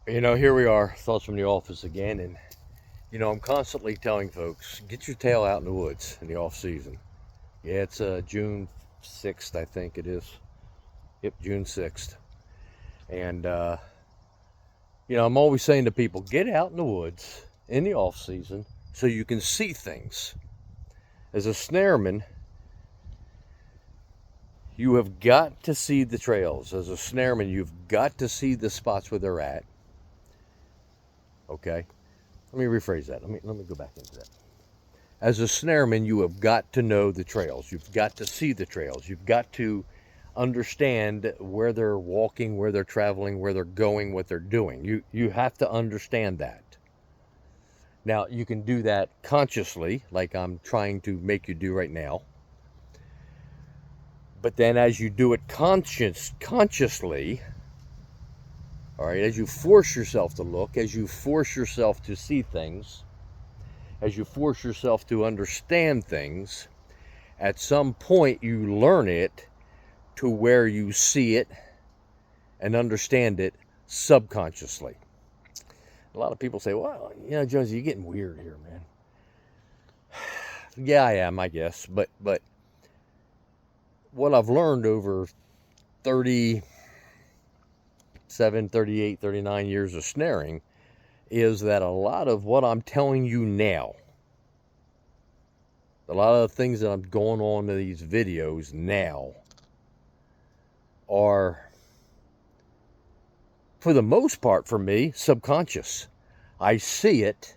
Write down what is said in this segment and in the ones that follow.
Here we are, thoughts from the office again, and I'm constantly telling folks, get your tail out in the woods in the off season. Yeah, it's June 6th, I think it is. Yep, June 6th. And I'm always saying to people, get out in the woods in the off season so you can see things. As a snareman, you have got to see the trails. As a snareman, you've got to see the spots where they're at. Okay? Let me rephrase that. Let me go back into that. As a snareman, you have got to know the trails. You've got to see the trails. You've got to understand where they're walking, where they're traveling, where they're going, what they're doing. You have to understand that. Now, you can do that consciously, like I'm trying to make you do right now. But then as you do it consciously, all right, as you force yourself to look, as you force yourself to see things, as you force yourself to understand things, at some point you learn it to where you see it and understand it subconsciously. A lot of people say, well, Jonesy, you're getting weird here, man. Yeah, I am, I guess. But what I've learned over 37, 38, 39 years of snaring is that a lot of what I'm telling you now, a lot of the things that I'm going on in these videos now are, for the most part for me, subconscious. I see it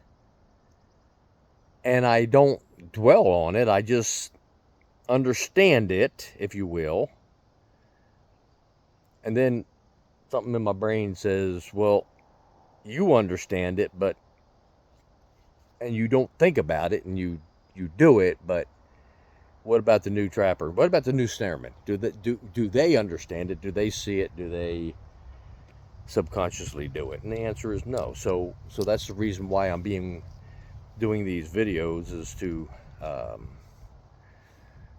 and I don't dwell on it. I just understand it, if you will. And then something in my brain says, well, you understand it, and you don't think about it, and you do it, but what about the new trapper? What about the new snareman? Do they understand it? Do they see it? Do they subconsciously do it? And the answer is no. So that's the reason why I'm doing these videos, is to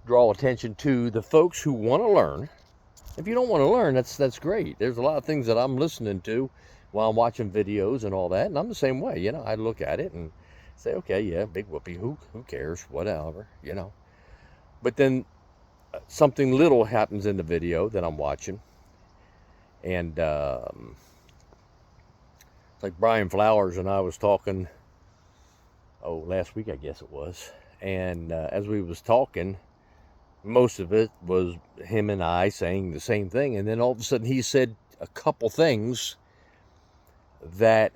draw attention to the folks who want to learn. If you don't want to learn, that's great. There's a lot of things that I'm listening to while I'm watching videos and all that, and I'm the same way. I look at it and say, okay, yeah, big whoopee, who cares, whatever. But then something little happens in the video that I'm watching, and like Brian Flowers and I was talking, last week I guess it was, and as we was talking, most of it was him and I saying the same thing, and then all of a sudden he said a couple things that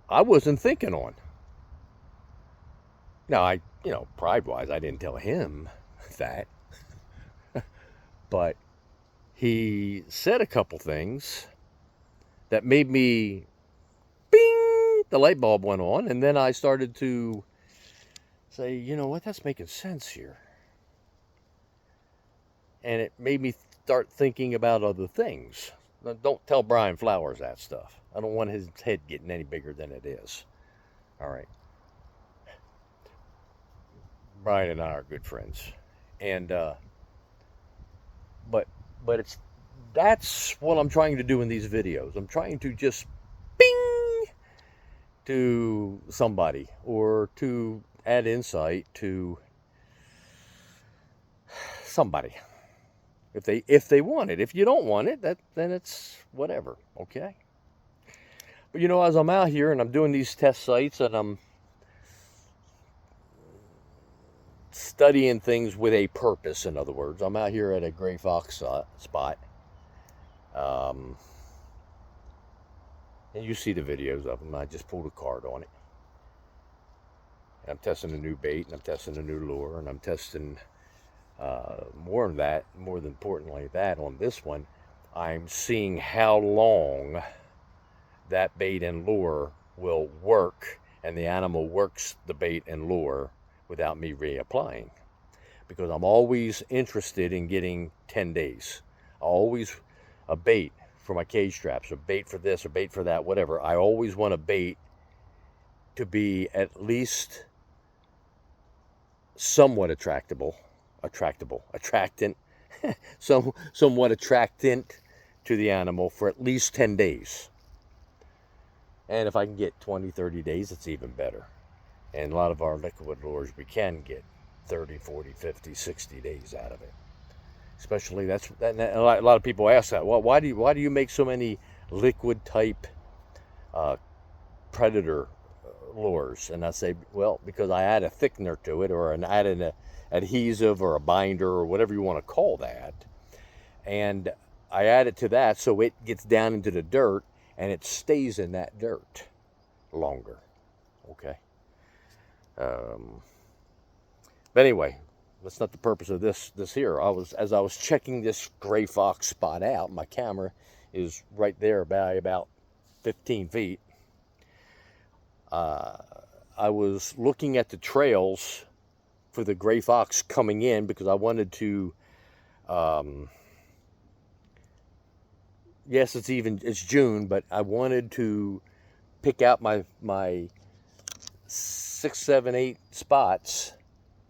I wasn't thinking on. Now, pride-wise, I didn't tell him that, but he said a couple things that made me, bing, the light bulb went on, and then I started to say, you know what, that's making sense here. And it made me start thinking about other things. Now, don't tell Brian Flowers that stuff. I don't want his head getting any bigger than it is. All right. Brian and I are good friends. And, but that's what I'm trying to do in these videos. I'm trying to just bing to somebody, or to add insight to somebody. If they want it. If you don't want it, then it's whatever, okay? But as I'm out here and I'm doing these test sites and I'm studying things with a purpose, in other words, I'm out here at a gray fox spot. And you see the videos of them. I just pulled a card on it. And I'm testing a new bait, and I'm testing a new lure, and I'm testing more importantly, that on this one, I'm seeing how long that bait and lure will work, and the animal works the bait and lure without me reapplying. Because I'm always interested in getting 10 days. A bait for my cage traps, a bait for this, a bait for that, whatever. I always want a bait to be at least somewhat attractant, somewhat attractant to the animal for at least 10 days. And if I can get 20, 30 days, it's even better. And a lot of our liquid lures, we can get 30, 40, 50, 60 days out of it. Especially, a lot of people ask that. Well, why do you make so many liquid type predator lures? And I say, well, because I add a thickener to it, or add an adhesive or a binder or whatever you want to call that. And I add it to that so it gets down into the dirt and it stays in that dirt longer. Okay. But anyway, that's not the purpose of this here. As I was checking this gray fox spot out, my camera is right there by about 15 feet. I was looking at the trails for the gray fox coming in because I wanted to, yes, it's June, but I wanted to pick out my 6, 7, 8 spots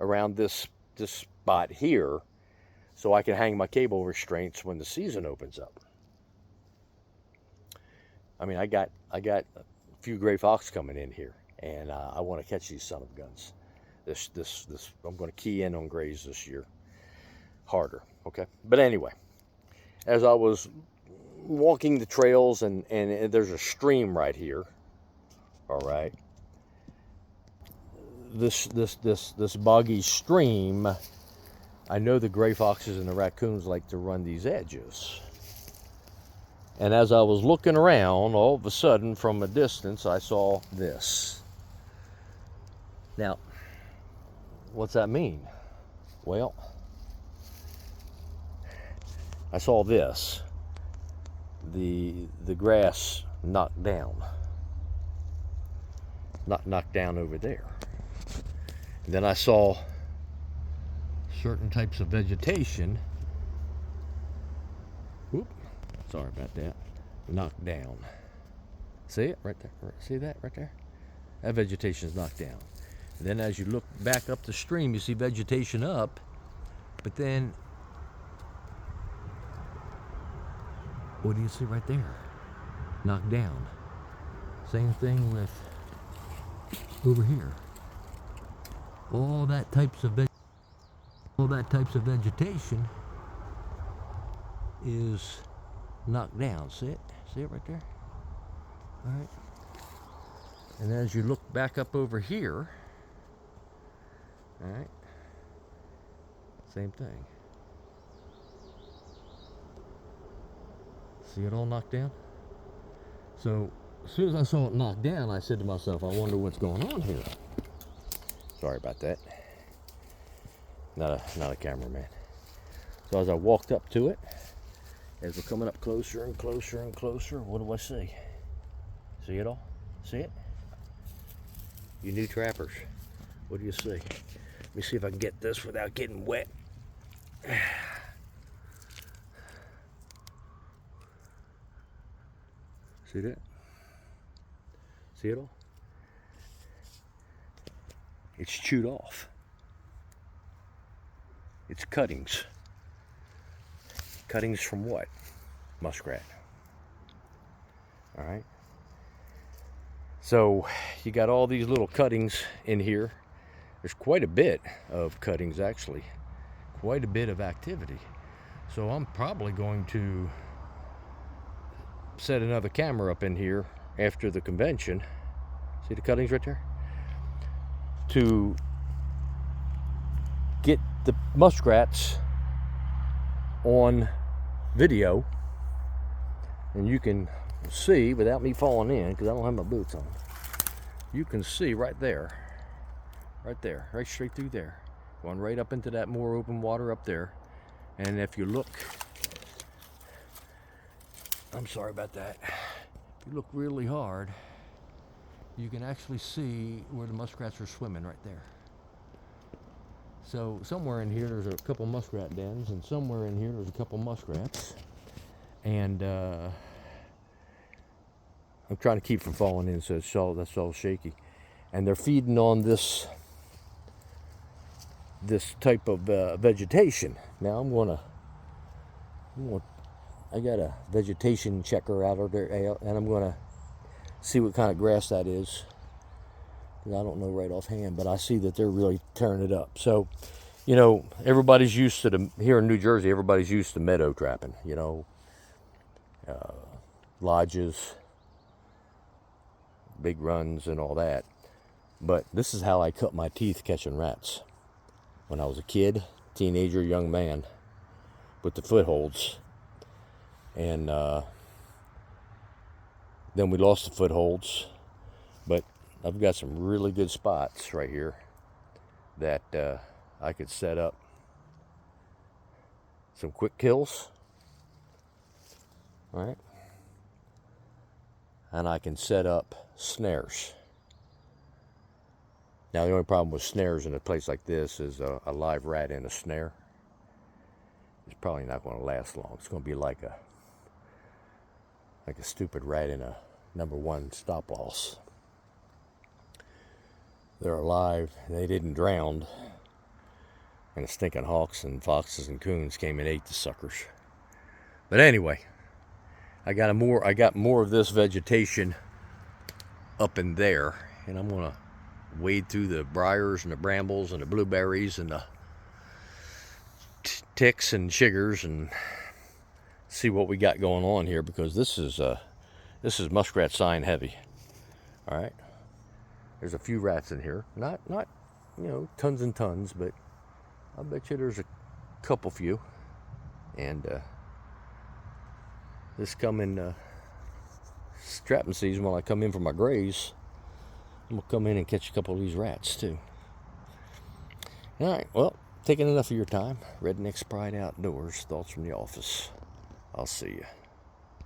around this spot here, so I can hang my cable restraints when the season opens up. I mean, I got a few gray fox coming in here, and I want to catch these son of guns. I'm going to key in on grays this year harder. Okay, but anyway, as I was walking the trails, and there's a stream right here. All right. This boggy stream, I know the gray foxes and the raccoons like to run these edges. And as I was looking around, all of a sudden, from a distance, I saw this. Now, what's that mean? Well, I saw this. The grass knocked down. Not knocked down over there. And then I saw certain types of vegetation. Whoop, sorry about that. Knocked down. See it right there? See that right there? That vegetation is knocked down. And then as you look back up the stream, you see vegetation up, but then what do you see right there? Knocked down. Same thing with over here. All that types of vegetation is knocked down. See it? See it right there? All right. And as you look back up over here, all right, same thing. See it all knocked down? So as soon as I saw it knocked down, I said to myself, I wonder what's going on here. Sorry about that. Not a cameraman. So as I walked up to it, as we're coming up closer and closer and closer, what do I see? See it all? See it? You new trappers, what do you see? Let me see if I can get this without getting wet. See that? See it all? It's chewed off. It's cuttings. Cuttings from what? Muskrat. All right. So you got all these little cuttings in here. There's quite a bit of cuttings, actually. Quite a bit of activity. So I'm probably going to set another camera up in here after the convention. See the cuttings right there? To get the muskrats on video, and you can see without me falling in, because I don't have my boots on, you can see right there, right straight through there, going right up into that more open water up there. And if you look, I'm sorry about that, if you look really hard, you can actually see where the muskrats are swimming right there. So somewhere in here there's a couple muskrat dens, and somewhere in here there's a couple muskrats. And I'm trying to keep from falling in, so that's all shaky. And they're feeding on this type of vegetation. Now I'm gonna I got a vegetation checker out there, and I'm gonna see what kind of grass that is. I don't know right offhand, but I see that they're really tearing it up. So, you know, everybody's used to here in New Jersey, everybody's used to meadow trapping, you know, lodges, big runs and all that. But this is how I cut my teeth catching rats. When I was a kid, teenager, young man, with the footholds. And then we lost the footholds. But I've got some really good spots right here that I could set up some quick kills. All right. And I can set up snares. Now the only problem with snares in a place like this is a live rat in a snare. It's probably not going to last long. It's going to be like a stupid rat in a #1 stop loss. They're alive. They didn't drown. And the stinking hawks and foxes and coons came and ate the suckers. But anyway, I got more of this vegetation up in there, and I'm gonna wade through the briars and the brambles and the blueberries and the ticks and chiggers and see what we got going on here, because this is muskrat sign heavy. All right, there's a few rats in here, not you know, tons and tons, but I bet you there's a couple few. And this coming trapping season, when I come in for my graze, I'm gonna come in and catch a couple of these rats too. All right, well, taking enough of your time. Redneck's Pride Outdoors, thoughts from the office. I'll see you.